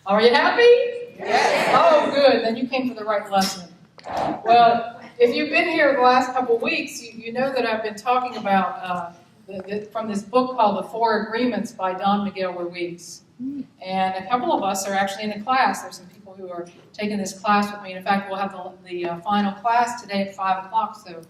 Are you happy? Yes. Oh, good. Then you came to the right lesson. Well, if you've been here the last couple of weeks, you know that I've been talking about from this book called The Four Agreements by Don Miguel Ruiz. And a couple of us are actually in the class. There's some people who are taking this class with me. In fact, we'll have the final class today at 5 o'clock, so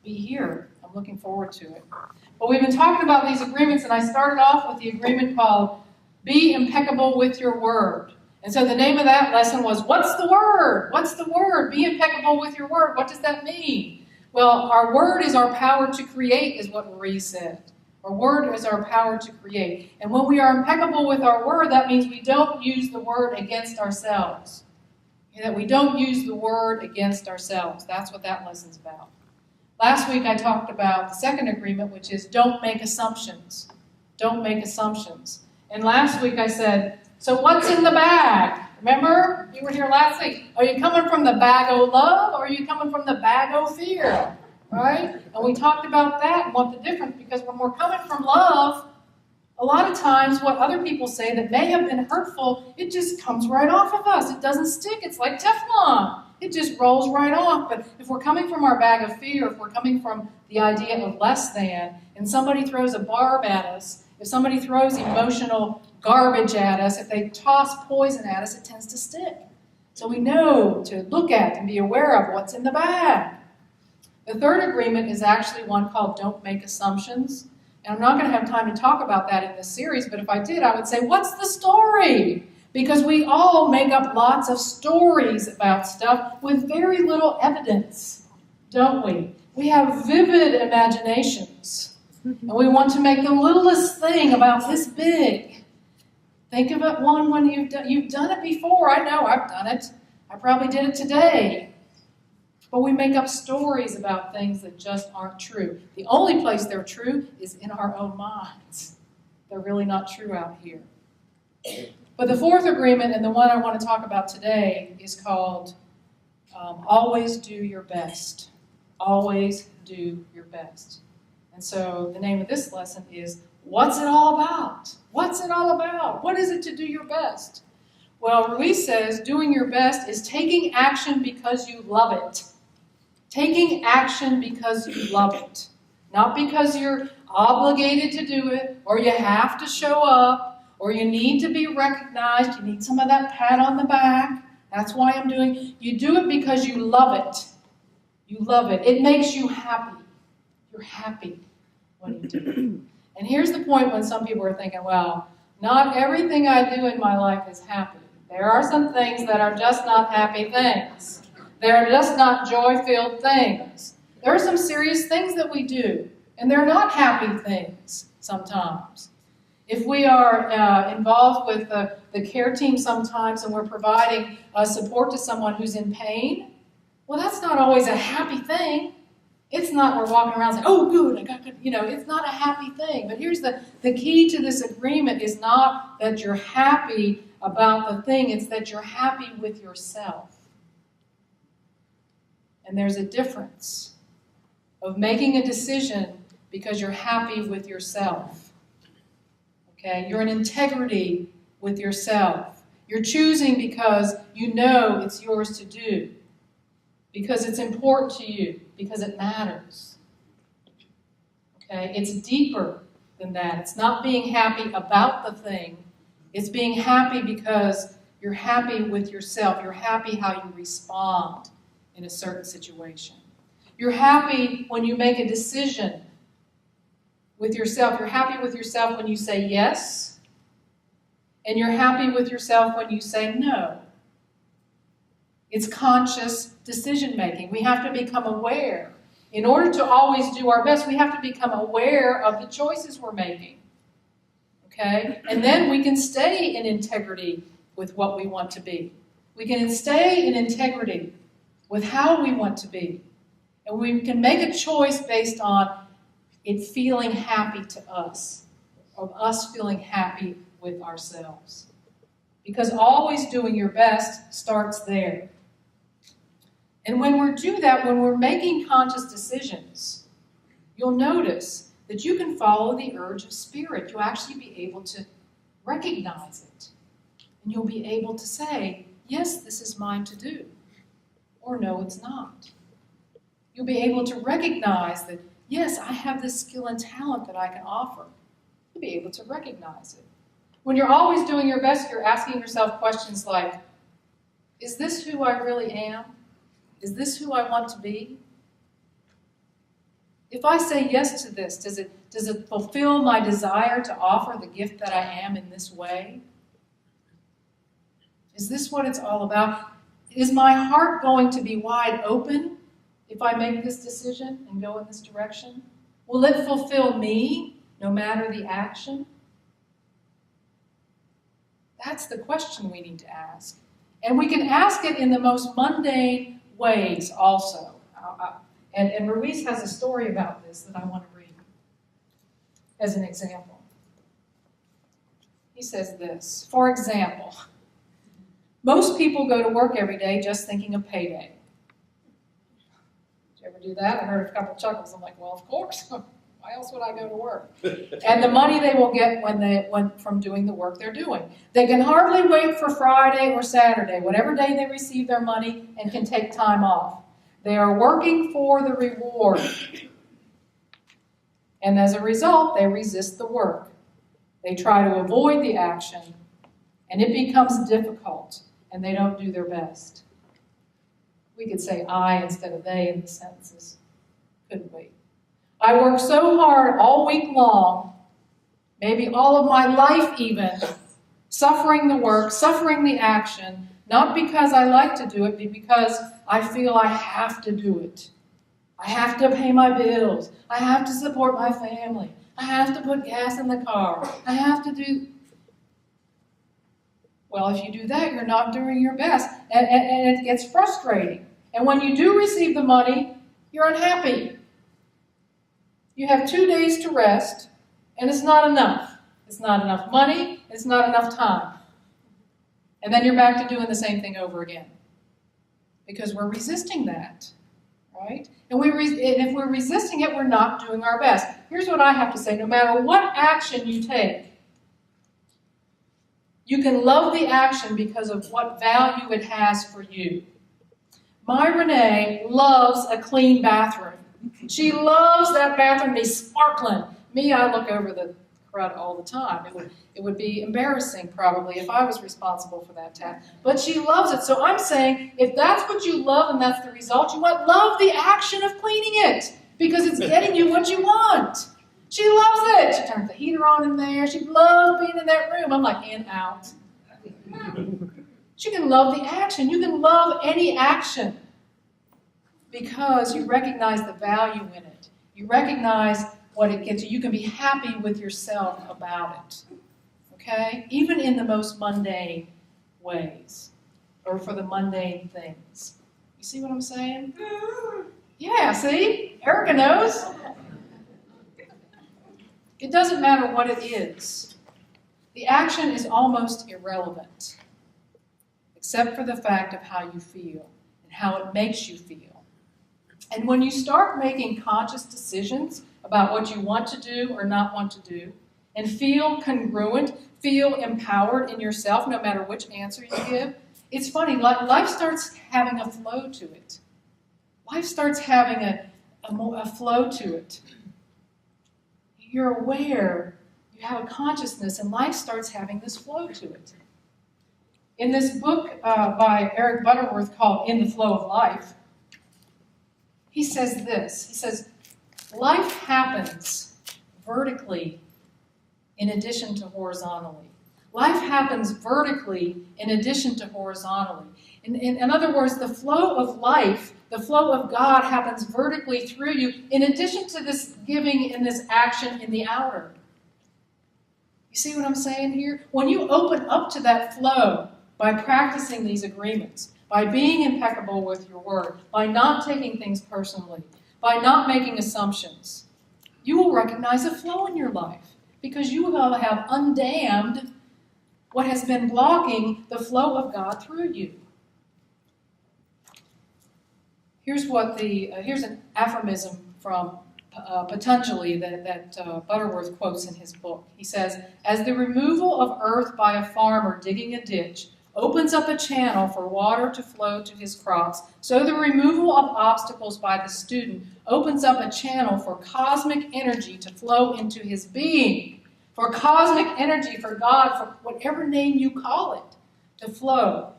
be here. I'm looking forward to it. But we've been talking about these agreements, and I started off with the agreement called Be Impeccable with Your Word. And so the name of that lesson was, what's the word? What's the word? Be impeccable with your word. What does that mean? Well, our word is our power to create, is what Marie said. Our word is our power to create. And when we are impeccable with our word, that means we don't use the word against ourselves. That we don't use the word against ourselves. That's what that lesson's about. Last week I talked about the second agreement, which is don't make assumptions. Don't make assumptions. And last week I said, so what's in the bag? Remember? You were here last week. Are you coming from the bag of love, or are you coming from the bag of fear? Right? And we talked about that and what the difference, because when we're coming from love, a lot of times what other people say that may have been hurtful, it just comes right off of us. It doesn't stick. It's like Teflon. It just rolls right off. But if we're coming from our bag of fear, if we're coming from the idea of less than, and somebody throws a barb at us, if somebody throws emotional garbage at us, if they toss poison at us, it tends to stick. So we know to look at and be aware of what's in the bag. The third agreement is actually one called Don't Make Assumptions. And I'm not going to have time to talk about that in this series, but if I did, I would say, what's the story? Because we all make up lots of stories about stuff with very little evidence, don't we? We have vivid imaginations. And we want to make the littlest thing about this big. Think of it one when you've done it before. I know I've done it. I probably did it today. But we make up stories about things that just aren't true. The only place they're true is in our own minds. They're really not true out here. But the fourth agreement, and the one I want to talk about today, is called Always Do Your Best. Always do your best. And so the name of this lesson is, what's it all about? What's it all about? What is it to do your best? Well, Ruiz says doing your best is taking action because you love it. Taking action because you love it. Not because you're obligated to do it, or you have to show up, or you need to be recognized. You need some of that pat on the back. That's why I'm doing. You do it because you love it. You love it. It makes you happy. You're happy when you do it. And here's the point when some people are thinking, well, not everything I do in my life is happy. There are some things that are just not happy things. They're just not joy-filled things. There are some serious things that we do, and they're not happy things sometimes. If we are involved with the care team sometimes and we're providing support to someone who's in pain, well, that's not always a happy thing. It's not we're walking around saying, oh, good, I got good. It's not a happy thing. But here's the key to this agreement is not that you're happy about the thing, it's that you're happy with yourself. And there's a difference of making a decision because you're happy with yourself. Okay? You're in integrity with yourself. You're choosing because you know it's yours to do. Because it's important to you. Because it matters. Okay? It's deeper than that. It's not being happy about the thing. It's being happy because you're happy with yourself. You're happy how you respond in a certain situation. You're happy when you make a decision with yourself. You're happy with yourself when you say yes. And you're happy with yourself when you say no. It's conscious decision making. We have to become aware. In order to always do our best, we have to become aware of the choices we're making. Okay? And then we can stay in integrity with what we want to be. We can stay in integrity with how we want to be. And we can make a choice based on it feeling happy to us, of us feeling happy with ourselves. Because always doing your best starts there. And when we do that, when we're making conscious decisions, you'll notice that you can follow the urge of spirit. You'll actually be able to recognize it. And you'll be able to say, yes, this is mine to do, or no, it's not. You'll be able to recognize that, yes, I have this skill and talent that I can offer. You'll be able to recognize it. When you're always doing your best, you're asking yourself questions like, is this who I really am? Is this who I want to be? If I say yes to this, does it fulfill my desire to offer the gift that I am in this way? Is this what it's all about? Is my heart going to be wide open if I make this decision and go in this direction? Will it fulfill me no matter the action? That's the question we need to ask. And we can ask it in the most mundane ways also. And Ruiz has a story about this that I want to read as an example. He says this, for example, most people go to work every day just thinking of payday. Did you ever do that? I heard a couple of chuckles. I'm like, well, of course. Why else would I go to work? And the money they will get from doing the work they're doing. They can hardly wait for Friday or Saturday, whatever day they receive their money, and can take time off. They are working for the reward. And as a result, they resist the work. They try to avoid the action, and it becomes difficult, and they don't do their best. We could say I instead of they in the sentences, couldn't we? I work so hard all week long, maybe all of my life even, suffering the work, suffering the action, not because I like to do it, but because I feel I have to do it. I have to pay my bills. I have to support my family. I have to put gas in the car. I have to do... Well, if you do that, you're not doing your best, and it gets frustrating. And when you do receive the money, you're unhappy. You have 2 days to rest, and it's not enough. It's not enough money. It's not enough time. And then you're back to doing the same thing over again. Because we're resisting that, right? And if we're resisting it, we're not doing our best. Here's what I have to say. No matter what action you take, you can love the action because of what value it has for you. My Renee loves a clean bathroom. She loves that bathroom to be sparkling. Me, I look over the crud all the time. It would be embarrassing probably if I was responsible for that task. But she loves it. So I'm saying if that's what you love and that's the result you want, love the action of cleaning it because it's getting you what you want. She loves it. She turns the heater on in there. She loves being in that room. I'm like, in, out. You can love the action. You can love any action because you recognize the value in it. You recognize what it gets you. You can be happy with yourself about it. Okay? Even in the most mundane ways or for the mundane things. You see what I'm saying? Yeah, see? Erica knows. It doesn't matter what it is. The action is almost irrelevant, except for the fact of how you feel and how it makes you feel. And when you start making conscious decisions about what you want to do or not want to do, and feel congruent, feel empowered in yourself no matter which answer you give, it's funny, life starts having a flow to it. Life starts having a flow to it. You're aware, you have a consciousness, and life starts having this flow to it. In this book by Eric Butterworth called In the Flow of Life, he says this. He says, life happens vertically in addition to horizontally. Life happens vertically in addition to horizontally. In other words, the flow of life, the flow of God happens vertically through you in addition to this giving and this action in the outer. You see what I'm saying here? When you open up to that flow by practicing these agreements, by being impeccable with your word, by not taking things personally, by not making assumptions, you will recognize a flow in your life because you will have undammed what has been blocking the flow of God through you. Here's an aphorism from Patanjali that Butterworth quotes in his book. He says, as the removal of earth by a farmer digging a ditch opens up a channel for water to flow to his crops, so the removal of obstacles by the student opens up a channel for cosmic energy to flow into his being, for cosmic energy, for God, for whatever name you call it, to flow.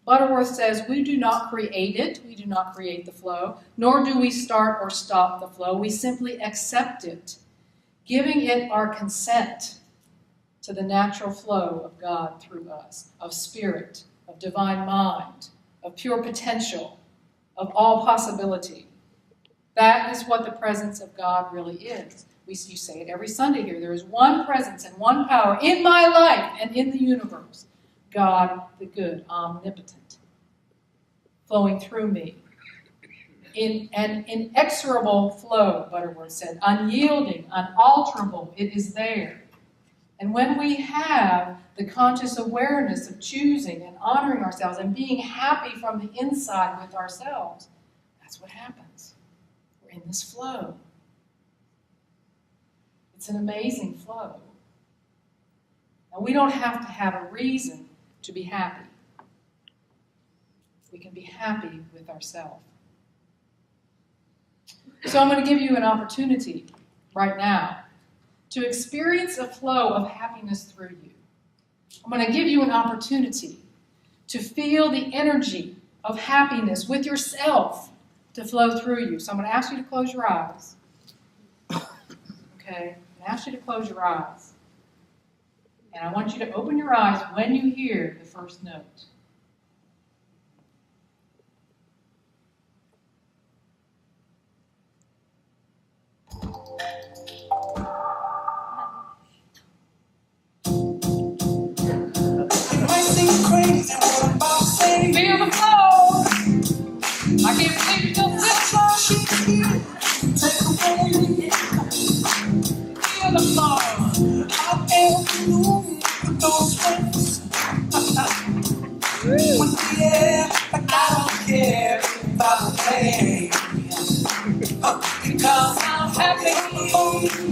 Butterworth says, we do not create it, we do not create the flow, nor do we start or stop the flow. We simply accept it, giving it our consent to the natural flow of God through us, of spirit, of divine mind, of pure potential, of all possibility. That is what the presence of God really is. You say it every Sunday here. There is one presence and one power in my life and in the universe. God the good, omnipotent, flowing through me. In an inexorable flow, Butterworth said, unyielding, unalterable, it is there. And when we have the conscious awareness of choosing and honoring ourselves and being happy from the inside with ourselves, that's what happens. We're in this flow. It's an amazing flow. And we don't have to have a reason to be happy. We can be happy with ourselves. So I'm going to give you an opportunity right now to experience a flow of happiness through you. I'm going to give you an opportunity to feel the energy of happiness with yourself to flow through you. So I'm going to ask you to close your eyes. Okay? I'm going to ask you to close your eyes. And I want you to open your eyes when you hear the first note. Feel the flow. I can't believe you just feel the flow. I don't care about the pain, because I'm happy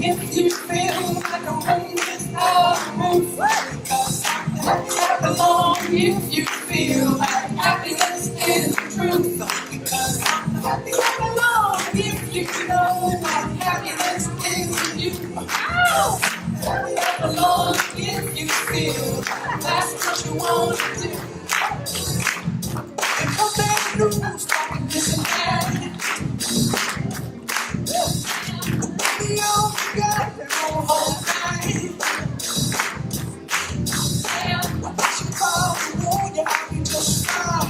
if you feel like I'm running this out. Because I'm happy alone if you feel like happiness is the truth. Because I'm happy alone if you know that happiness is you. Happy alone if you feel that's what you want to do. And come back news like this and that. Baby, oh my God, they're gonna hold tight. I should probably warn you, I can just stop.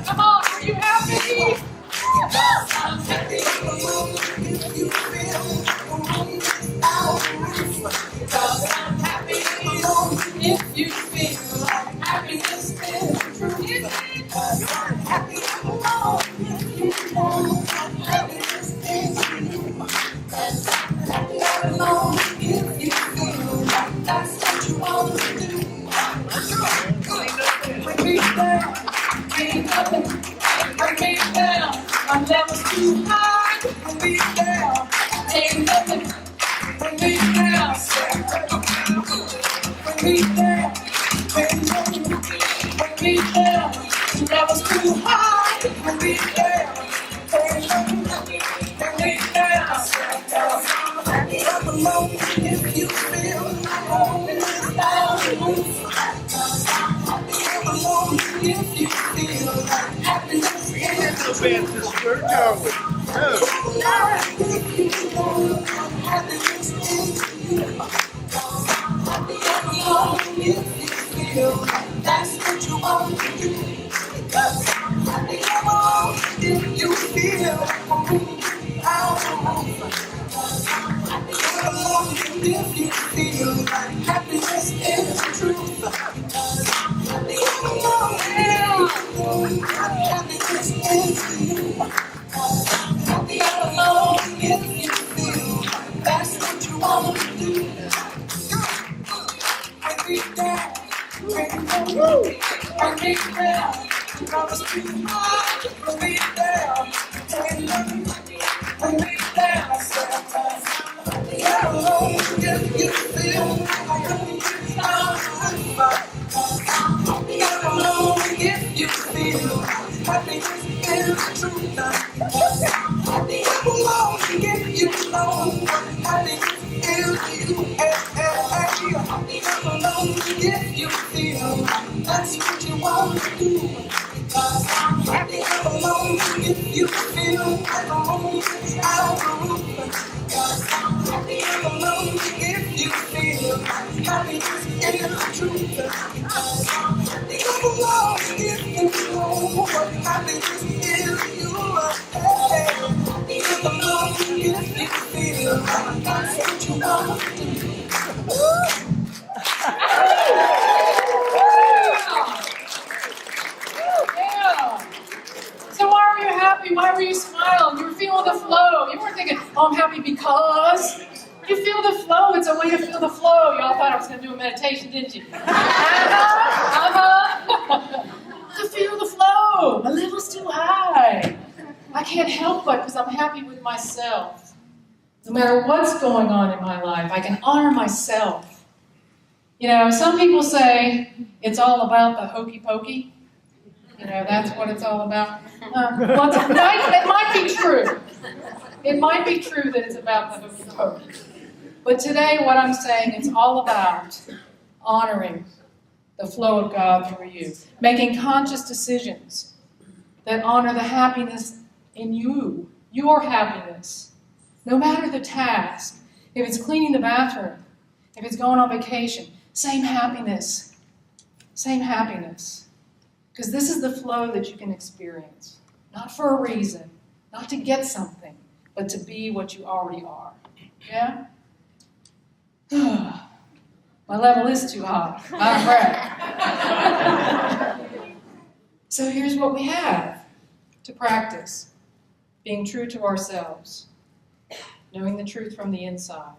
Come on, are you happy? Because I'm happy if you feel out. Because I'm happy if you feel like happiness is true. Because I'm happy if you know happiness is true. Because I'm happy alone if you feel like that's what you want to do. Bring me down, ain't nothing. Bring me down, my level's too high. Bring me down, ain't nothing. Bring me down, bring me down, ain't nothing. Bring me down, the level's too high. Bring me down, ain't nothing. Bring me down, I'm alone if you feel like holding me down. I'm alone if you feel like happiness is the best. Where are we? If you know happiness is you. I'm alone if you feel like that's what you want to do. Because I'm alone if you feel like I'm alone if you feel like happiness is the truth. Because I'm alone happiness is you. I'm alone if you feel like that's what you want to do. Bring me down, bring me down, bring me down. Promise me I'll be there. And me there. I said, yeah, alone if you feel yeah, alone if you feel happiness is true. Yeah, alone if you know happiness is you. Yeah, alone if you feel that's what you want to do. Happy alone if you feel alone out of room. Happy alone if you feel happiness in the truth. Happy alone if you know what happiness is you. Happy alone if you feel that's what you want to do. So why were you happy? Why were you smiling? You were feeling the flow. You weren't thinking, oh, I'm happy because. You feel the flow. It's a way to feel the flow. Y'all thought I was going to do a meditation, didn't you? To feel the flow. My level's too high. I can't help but because I'm happy with myself. No matter what's going on in my life, I can honor myself. You know, some people say it's all about the hokey pokey. You know, that's what it's all about. Well, it might be true. It might be true that it's about the hokey pokey. But today, what I'm saying, it's all about honoring the flow of God through you. Making conscious decisions that honor the happiness in you, your happiness. No matter the task. If it's cleaning the bathroom, if it's going on vacation, same happiness. Same happiness. Because this is the flow that you can experience. Not for a reason, not to get something, but to be what you already are. Yeah? My level is too high. I'm ready. So here's what we have to practice. Being true to ourselves. Knowing the truth from the inside.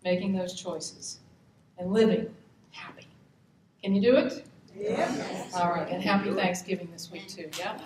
Making those choices. And living happy. Can you do it? Yeah. All right, and happy Thanksgiving this week too, yeah?